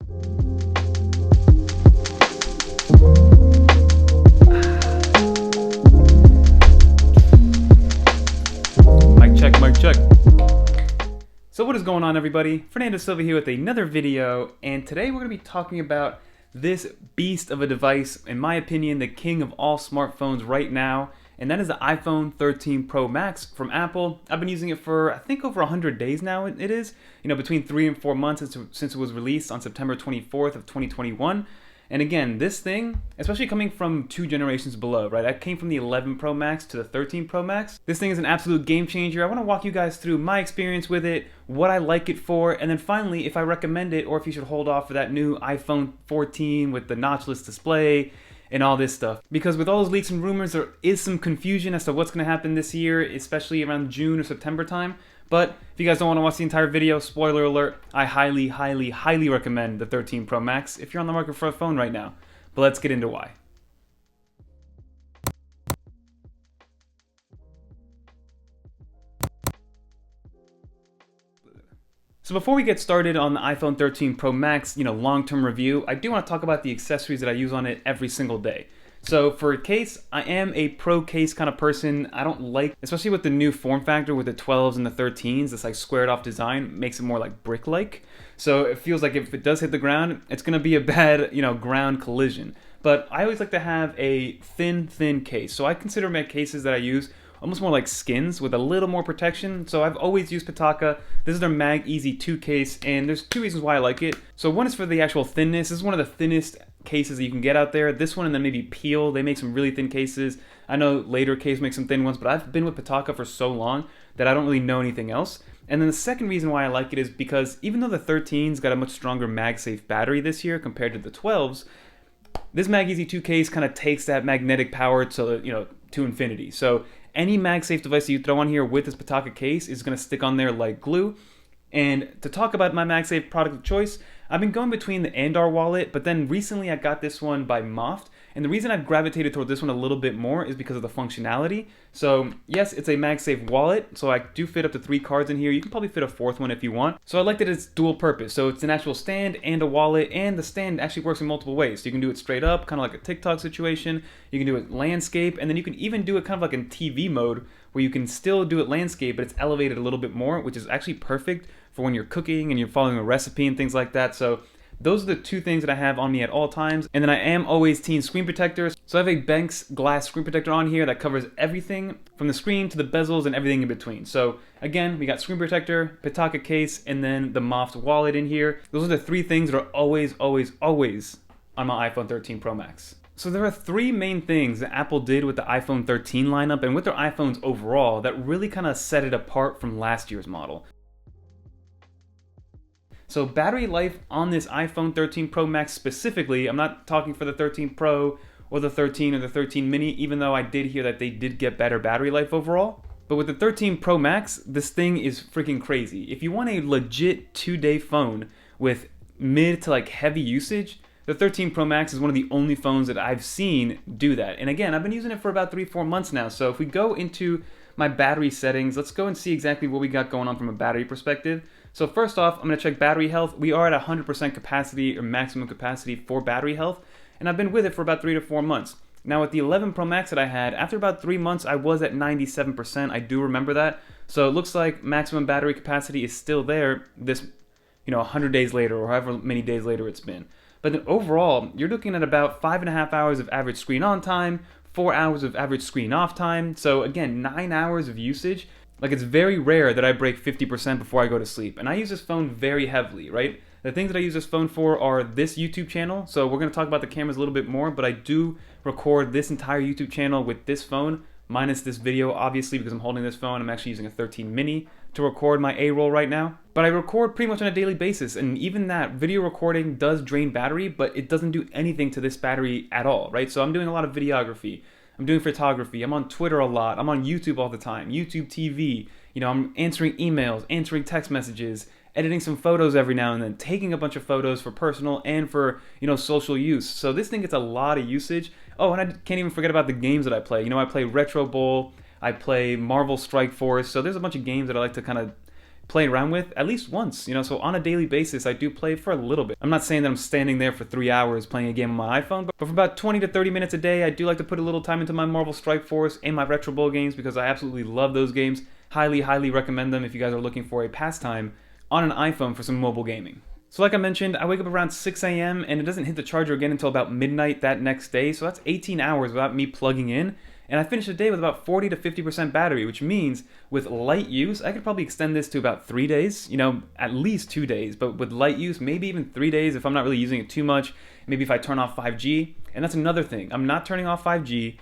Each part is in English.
Mic check, mic check. So what is going on, everybody? Fernando Silva here with another video, and today we're going to be talking about this beast of a device, in my opinion, the king of all smartphones right now, and that is the iPhone 13 Pro Max from Apple. I've been using it for, I think, over 100 days now. It is, between 3 and 4 months since it was released on September 24th of 2021. And again, this thing, especially coming from 2 generations below, right? I came from the 11 Pro Max to the 13 Pro Max. This thing is an absolute game changer. I want to walk you guys through my experience with it, what I like it for, and then finally, if I recommend it or if you should hold off for that new iPhone 14 with the notchless display and all this stuff. Because with all those leaks and rumors, there is some confusion as to what's going to happen this year, especially around June or September time. But if you guys don't want to watch the entire video, spoiler alert, I highly, highly, highly recommend the 13 Pro Max if you're on the market for a phone right now. But let's get into why. So before we get started on the iPhone 13 Pro Max, long-term review, I do want to talk about the accessories that I use on it every single day. So for a case, I am a pro case kind of person. I don't like, especially with the new form factor with the 12s and the 13s, this like squared off design makes it more like brick-like. So it feels like if it does hit the ground, it's going to be a bad, ground collision. But I always like to have a thin case. So I consider my cases that I use almost more like skins with a little more protection. So I've always used Pitaka. This is their Mag Easy 2 case, and there's 2 reasons why I like it. So one is for the actual thinness. This is one of the thinnest cases that you can get out there. This one and then maybe Peel, they make some really thin cases. I know later Case makes some thin ones, but I've been with Pitaka for so long that I don't really know anything else. And then the second reason why I like it is because even though the 13's got a much stronger MagSafe battery this year compared to the 12's, this Mag Easy 2 case kind of takes that magnetic power to, to infinity. So any MagSafe device that you throw on here with this Pitaka case is going to stick on there like glue. And to talk about my MagSafe product of choice, I've been going between the Andar wallet, but then recently I got this one by Moft. And the reason I've gravitated toward this one a little bit more is because of the functionality. So yes, it's a MagSafe wallet, so I do fit up to 3 cards in here. You can probably fit a 4th one if you want. So I like that it's dual purpose. So it's an actual stand and a wallet, and the stand actually works in multiple ways. So you can do it straight up, kind of like a TikTok situation. You can do it landscape, and then you can even do it kind of like in TV mode, where you can still do it landscape, but it's elevated a little bit more, which is actually perfect for when you're cooking and you're following a recipe and things like that. So those are the 2 things that I have on me at all times. And then I am always team screen protector. So I have a Banks glass screen protector on here that covers everything from the screen to the bezels and everything in between. So again, we got screen protector, Pitaka case, and then the Moft wallet in here. Those are the 3 things that are always on my iPhone 13 Pro Max. So there are 3 main things that Apple did with the iPhone 13 lineup and with their iPhones overall that really kind of set it apart from last year's model. So battery life on this iPhone 13 Pro Max specifically, I'm not talking for the 13 Pro or the 13 or the 13 mini, even though I did hear that they did get better battery life overall. But with the 13 Pro Max, this thing is freaking crazy. If you want a legit 2-day phone with mid to like heavy usage, the 13 Pro Max is one of the only phones that I've seen do that. And again, I've been using it for about 3-4 months now. So if we go into my battery settings, let's go and see exactly what we got going on from a battery perspective. So first off, I'm going to check battery health. We are at 100% capacity or maximum capacity for battery health, and I've been with it for about 3 to 4 months. Now with the 11 Pro Max that I had, after about 3 months, I was at 97%. I do remember that. So it looks like maximum battery capacity is still there this, 100 days later or however many days later it's been. But then overall, you're looking at about 5.5 hours of average screen on time, 4 hours of average screen off time. So again, 9 hours of usage. Like, it's very rare that I break 50% before I go to sleep. And I use this phone very heavily, right? The things that I use this phone for are this YouTube channel. So we're going to talk about the cameras a little bit more, but I do record this entire YouTube channel with this phone, minus this video, obviously, because I'm holding this phone. I'm actually using a 13 mini to record my A-roll right now. But I record pretty much on a daily basis, and even that video recording does drain battery, but it doesn't do anything to this battery at all, right? So I'm doing a lot of videography. I'm doing photography. I'm on Twitter a lot. I'm on YouTube all the time. YouTube TV. I'm answering emails, answering text messages, editing some photos every now and then, taking a bunch of photos for personal and for, social use. So this thing gets a lot of usage. Oh, and I can't even forget about the games that I play. I play Retro Bowl. I play Marvel Strike Force. So there's a bunch of games that I like to kind of play around with at least once, so on a daily basis I do play for a little bit. I'm not saying that I'm standing there for 3 hours playing a game on my iPhone, but for about 20 to 30 minutes a day I do like to put a little time into my Marvel Strike Force and my Retro Bowl games because I absolutely love those games. Highly recommend them if you guys are looking for a pastime on an iPhone for some mobile gaming. So like I mentioned, I wake up around 6 a.m. and it doesn't hit the charger again until about midnight that next day, so that's 18 hours without me plugging in. And I finish the day with about 40 to 50% battery, which means with light use, I could probably extend this to about 3 days, at least 2 days, but with light use, maybe even 3 days if I'm not really using it too much, maybe if I turn off 5G. And that's another thing, I'm not turning off 5G,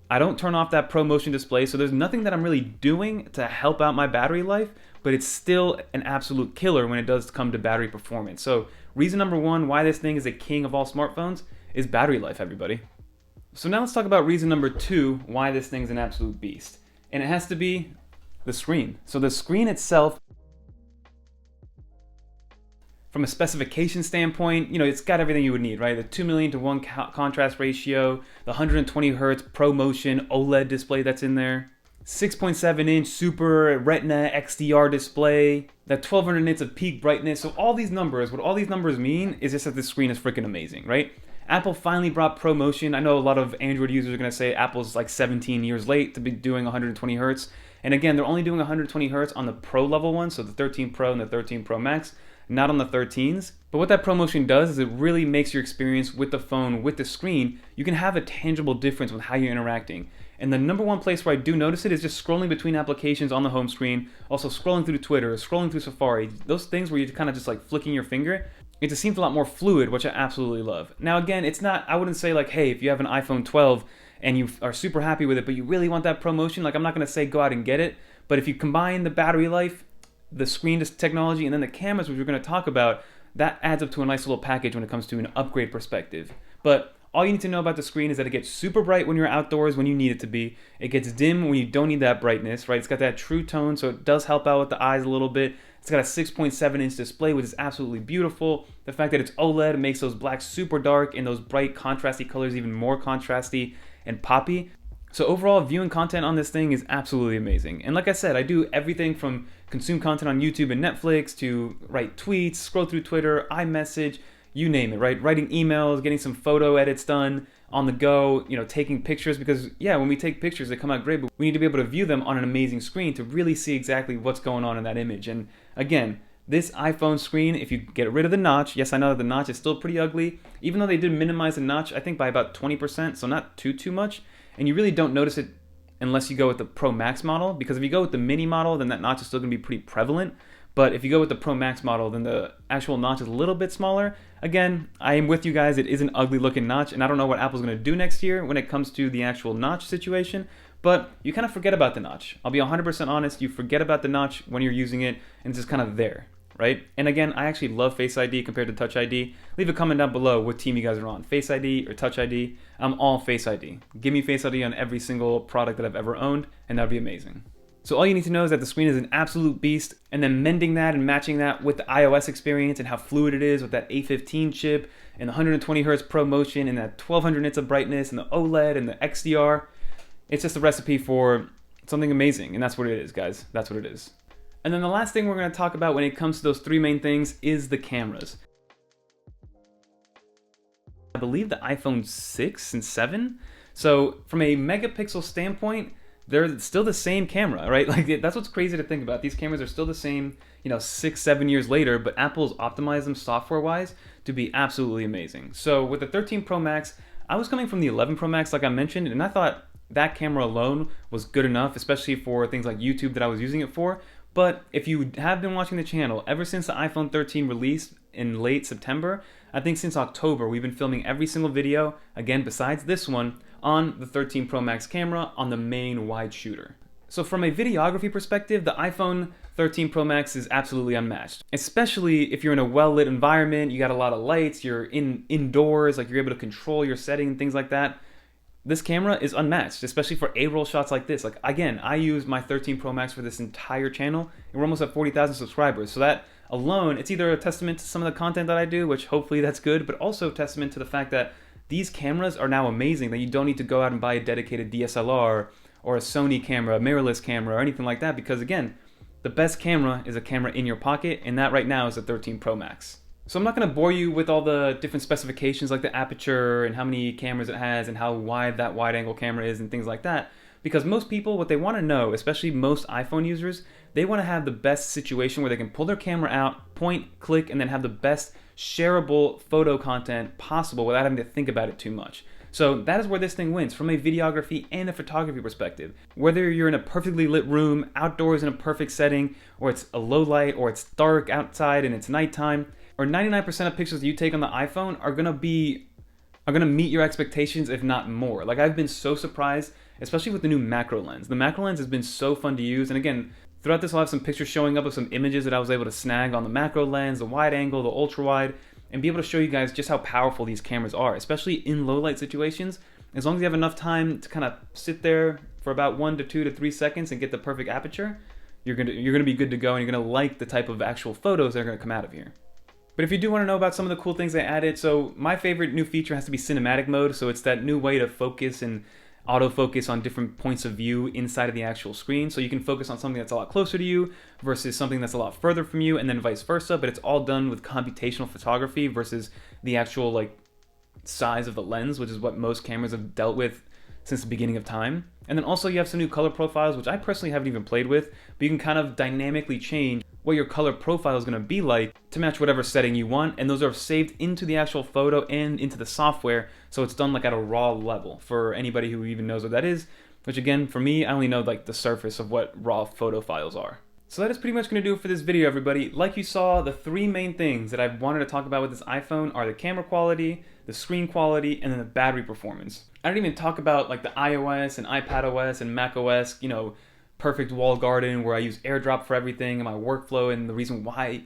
I don't turn off that ProMotion display, so there's nothing that I'm really doing to help out my battery life, but it's still an absolute killer when it does come to battery performance. So reason number one why this thing is a king of all smartphones is battery life, everybody. So now let's talk about reason number two why this thing's an absolute beast. And it has to be the screen. So the screen itself, from a specification standpoint, it's got everything you would need, right? The 2 million to 1 contrast ratio, the 120 hertz ProMotion OLED display that's in there, 6.7 inch Super Retina XDR display, that 1200 nits of peak brightness. So all these numbers, what all these numbers mean is just that this screen is freaking amazing, right? Apple finally brought ProMotion. I know a lot of Android users are going to say Apple's like 17 years late to be doing 120 hertz. And again, they're only doing 120 hertz on the Pro level one, so the 13 Pro and the 13 Pro Max, not on the 13s. But what that ProMotion does is it really makes your experience with the phone, with the screen, you can have a tangible difference with how you're interacting. And the number one place where I do notice it is just scrolling between applications on the home screen, also scrolling through Twitter, scrolling through Safari, those things where you're kind of just like flicking your finger. It just seems a lot more fluid, which I absolutely love. Now again, it's not, I wouldn't say like, hey, if you have an iPhone 12 and you are super happy with it, but you really want that ProMotion, like I'm not going to say go out and get it, but if you combine the battery life, the screen technology, and then the cameras, which we're going to talk about, that adds up to a nice little package when it comes to an upgrade perspective. But all you need to know about the screen is that it gets super bright when you're outdoors when you need it to be. It gets dim when you don't need that brightness, right? It's got that true tone, so it does help out with the eyes a little bit. It's got a 6.7 inch display, which is absolutely beautiful. The fact that it's OLED makes those blacks super dark and those bright contrasty colors even more contrasty and poppy. So overall, viewing content on this thing is absolutely amazing. And like I said, I do everything from consume content on YouTube and Netflix to write tweets, scroll through Twitter, iMessage, you name it, right? Writing emails, getting some photo edits done on the go, taking pictures, because yeah, when we take pictures, they come out great, but we need to be able to view them on an amazing screen to really see exactly what's going on in that image. And again, this iPhone screen, if you get rid of the notch, yes, I know that the notch is still pretty ugly, even though they did minimize the notch, I think by about 20%, so not too much, and you really don't notice it unless you go with the Pro Max model, because if you go with the mini model, then that notch is still going to be pretty prevalent. But if you go with the Pro Max model, then the actual notch is a little bit smaller. Again, I am with you guys, it is an ugly looking notch, and I don't know what Apple's going to do next year when it comes to the actual notch situation, but you kind of forget about the notch. I'll be 100% honest, you forget about the notch when you're using it, and it's just kind of there, right? And again, I actually love Face ID compared to Touch ID. Leave a comment down below what team you guys are on, Face ID or Touch ID. I'm all Face ID. Give me Face ID on every single product that I've ever owned, and that'd be amazing. So all you need to know is that the screen is an absolute beast, and then mending that and matching that with the iOS experience and how fluid it is with that A15 chip and the 120 hertz ProMotion and that 1200 nits of brightness and the OLED and the XDR, it's just a recipe for something amazing, and that's what it is, guys. That's what it is. And then the last thing we're going to talk about when it comes to those three main things is the cameras. I believe the iPhone 6 and 7. So from a megapixel standpoint, they're still the same camera, right? Like that's what's crazy to think about. These cameras are still the same, 6-7 years later, but Apple's optimized them software-wise to be absolutely amazing. So with the 13 Pro Max, I was coming from the 11 Pro Max, like I mentioned, and I thought that camera alone was good enough, especially for things like YouTube that I was using it for. But if you have been watching the channel ever since the iPhone 13 released in late September, I think since October, we've been filming every single video, again, besides this one, on the 13 Pro Max camera on the main wide shooter. So from a videography perspective, the iPhone 13 Pro Max is absolutely unmatched, especially if you're in a well-lit environment, you got a lot of lights, you're indoors, like you're able to control your setting and things like that. This camera is unmatched, especially for A-roll shots like this. Like again, I use my 13 Pro Max for this entire channel, and we're almost at 40,000 subscribers. So that alone, it's either a testament to some of the content that I do, which hopefully that's good, but also a testament to the fact that these cameras are now amazing, that you don't need to go out and buy a dedicated DSLR or a Sony camera, a mirrorless camera, or anything like that, because again, the best camera is a camera in your pocket, and that right now is the 13 Pro Max. So I'm not going to bore you with all the different specifications like the aperture and how many cameras it has and how wide that wide angle camera is and things like that, because most people, what they want to know, especially most iPhone users, they want to have the best situation where they can pull their camera out, point, click, and then have the best shareable photo content possible without having to think about it too much. So that is where this thing wins from a videography and a photography perspective. Whether you're in a perfectly lit room, outdoors in a perfect setting, or it's a low light, or it's dark outside and it's nighttime, or 99% of pictures that you take on the iPhone are gonna meet your expectations, if not more. Like, I've been so surprised, especially with the new macro lens. The macro lens has been so fun to use, and again, throughout this I'll have some pictures showing up of some images that I was able to snag on the macro lens, the wide angle, the ultra wide, and be able to show you guys just how powerful these cameras are, especially in low light situations. As long as you have enough time to kind of sit there for about 1 to 2 to 3 seconds and get the perfect aperture, you're gonna be good to go, and you're gonna like the type of actual photos that are gonna come out of here. But if you do want to know about some of the cool things they added, so my favorite new feature has to be cinematic mode. So it's that new way to focus and autofocus on different points of view inside of the actual screen. So you can focus on something that's a lot closer to you versus something that's a lot further from you, and then vice versa. But it's all done with computational photography versus the actual like size of the lens, which is what most cameras have dealt with since the beginning of time. And then also you have some new color profiles, which I personally haven't even played with, but you can kind of dynamically change what your color profile is going to be like to match whatever setting you want, and those are saved into the actual photo and into the software, so it's done like at a raw level for anybody who even knows what that is, which again, for me, I only know like the surface of what raw photo files are. So that is pretty much going to do it for this video, everybody. Like you saw, the three main things that I wanted to talk about with this iPhone are the camera quality, the screen quality, and then the battery performance. I didn't even talk about like the iOS and iPadOS and macOS, you know, perfect walled garden where I use AirDrop for everything and my workflow, and the reason why,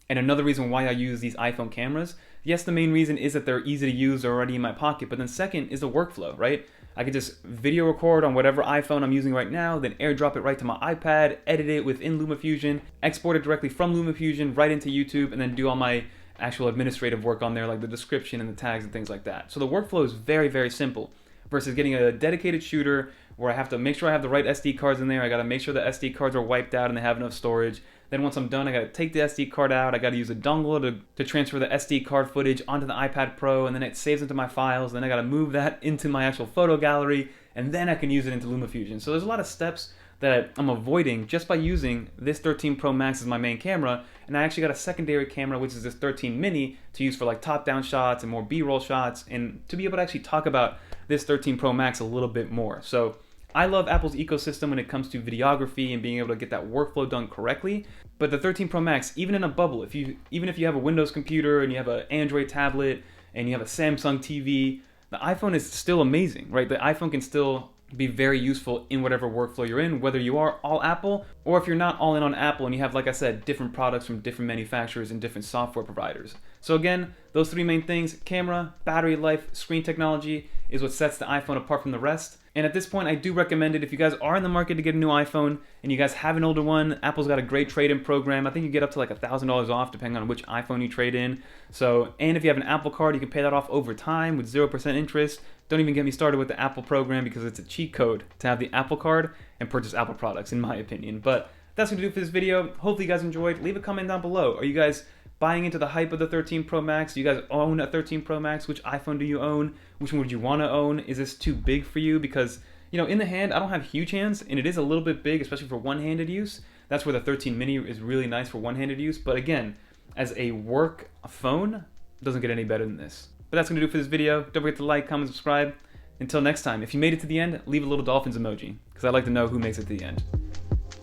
and another reason why I use these iPhone cameras. Yes, the main reason is that they're easy to use, they're already in my pocket, but then second is the workflow, right? I could just video record on whatever iPhone I'm using right now, then AirDrop it right to my iPad, edit it within LumaFusion, export it directly from LumaFusion right into YouTube, and then do all my actual administrative work on there, like the description and the tags and things like that. So the workflow is very, very simple versus getting a dedicated shooter where I have to make sure I have the right SD cards in there. I got to make sure the SD cards are wiped out and they have enough storage. Then once I'm done, I got to take the SD card out. I got to use a dongle to transfer the SD card footage onto the iPad Pro, and then it saves into my files. Then I got to move that into my actual photo gallery, and then I can use it into LumaFusion. So there's a lot of steps that I'm avoiding just by using this 13 Pro Max as my main camera, and I actually got a secondary camera, which is this 13 Mini, to use for like top-down shots and more B-roll shots, and to be able to actually talk about this 13 Pro Max a little bit more. So I love Apple's ecosystem when it comes to videography and being able to get that workflow done correctly. But the 13 Pro Max, even in a bubble, even if you have a Windows computer and you have an Android tablet and you have a Samsung TV, the iPhone is still amazing, right? The iPhone can still be very useful in whatever workflow you're in, whether you are all Apple or if you're not all in on Apple and you have, like I said, different products from different manufacturers and different software providers. So again, those three main things, camera, battery life, screen technology, is what sets the iPhone apart from the rest. And at this point, I do recommend it. If you guys are in the market to get a new iPhone and you guys have an older one, Apple's got a great trade-in program. I think you get up to like $1,000 off depending on which iPhone you trade in. So, and if you have an Apple card, you can pay that off over time with 0% interest. Don't even get me started with the Apple program because it's a cheat code to have the Apple card and purchase Apple products, in my opinion. But that's going to do it for this video. Hopefully you guys enjoyed. Leave a comment down below. Are you guys buying into the hype of the 13 Pro Max? Do you guys own a 13 Pro Max? Which iPhone do you own? Which one would you want to own? Is this too big for you? Because, you know, in the hand, I don't have huge hands, and it is a little bit big, especially for one-handed use. That's where the 13 Mini is really nice for one-handed use. But again, as a work phone, it doesn't get any better than this. But that's going to do it for this video. Don't forget to like, comment, subscribe. Until next time, if you made it to the end, leave a little dolphins emoji, because I'd like to know who makes it to the end.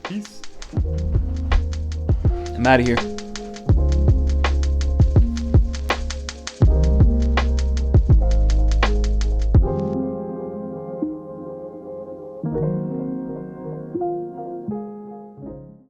Peace. I'm out of here.